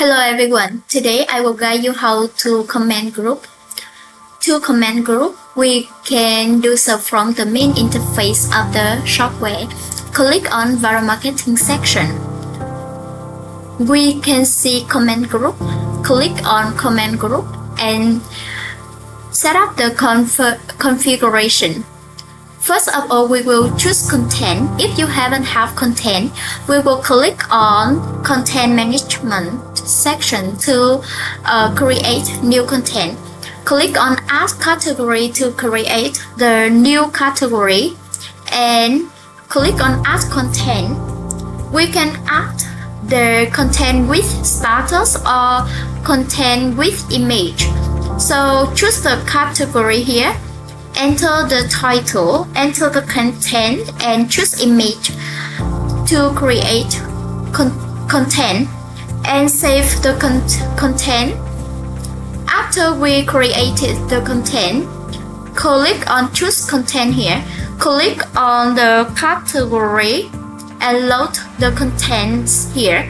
Hello everyone, today I will guide you how to comment group. To comment group, we can do so from the main interface of the software. Click on Viral Marketing section. We can see comment group. Click on comment group and set up the configuration. First of all, we will choose content. If you haven't have content, we will click on content management section to create new content. Click on add category to create the new category and click on add content. We can add the content with status or content with image. So choose the category here. Enter the title, enter the content, and choose image to create content and save the content. After we created the content, click on choose content here. Click on the category and load the contents here.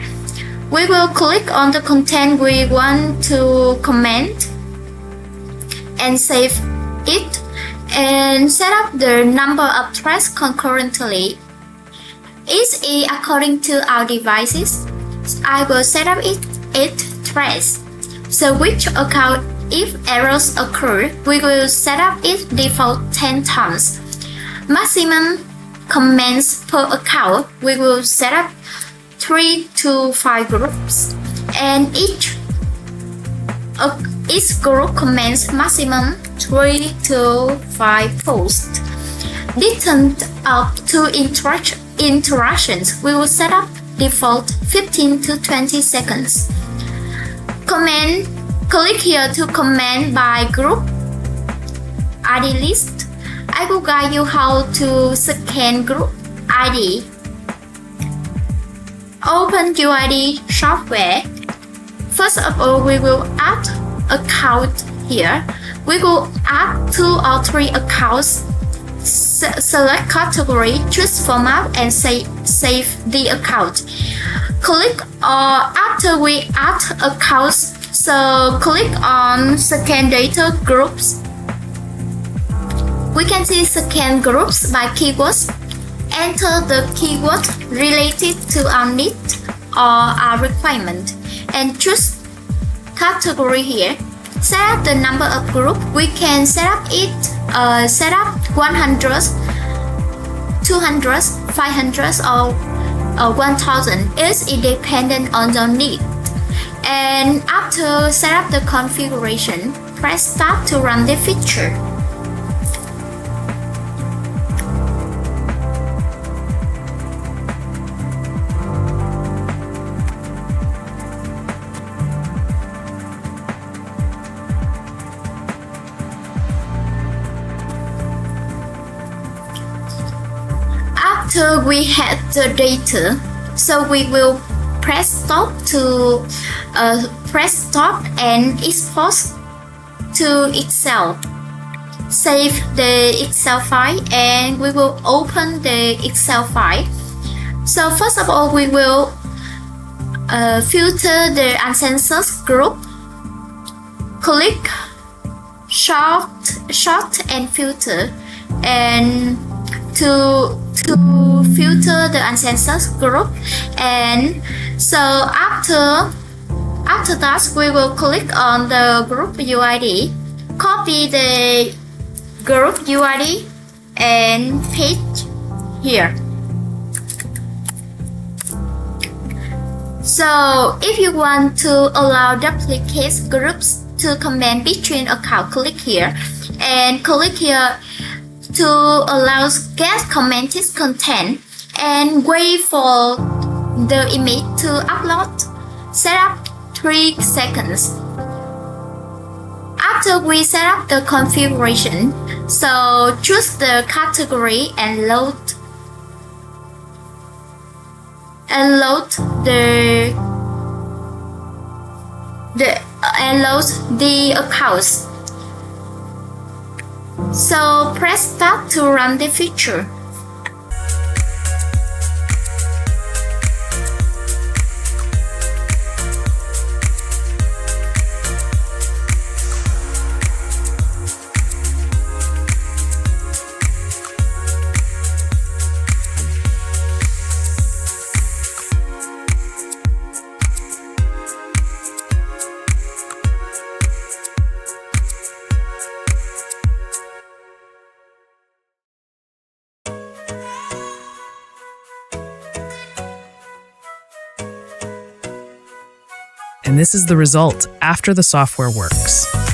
We will click on the content we want to comment and save it and set up the number of threads concurrently. Each is according to our devices. I will set up 8 threads. So which account, if errors occur, we will set up it default 10 times. Maximum comments per account, we will set up 3 to 5 groups, and each group comments maximum 3 to 5 posts. Distance of 2 interactions, we will set up default 15 to 20 seconds. Comment, click here to comment by group ID list. I will guide you how to scan group ID. Open UID software. First of all, we will add account here. We will add 2 or 3 accounts. Select category, choose format, and save the account. Click after we add accounts, so click on scan data groups. We can see scan groups by keywords. Enter the keyword related to our need or our requirement and choose category here. Set up the number of group. We can set up 100, 200, 500 or 1000. It's dependent on your need. And after set up the configuration, press start to run the feature. After we have the data, so we will press stop and export to Excel. Save the Excel file and we will open the Excel file. So first of all, we will filter the uncensored group. Click sort and filter, and to filter the uncensored group. And so after that, we will click on the group UID, copy the group UID and paste here. So if you want to allow duplicate groups to comment between accounts, click here and click here to allow get commented content and wait for the image to upload. Set up 3 seconds. After we set up the configuration, so choose the category and load the accounts. So press start to run the feature. And this is the result after the software works.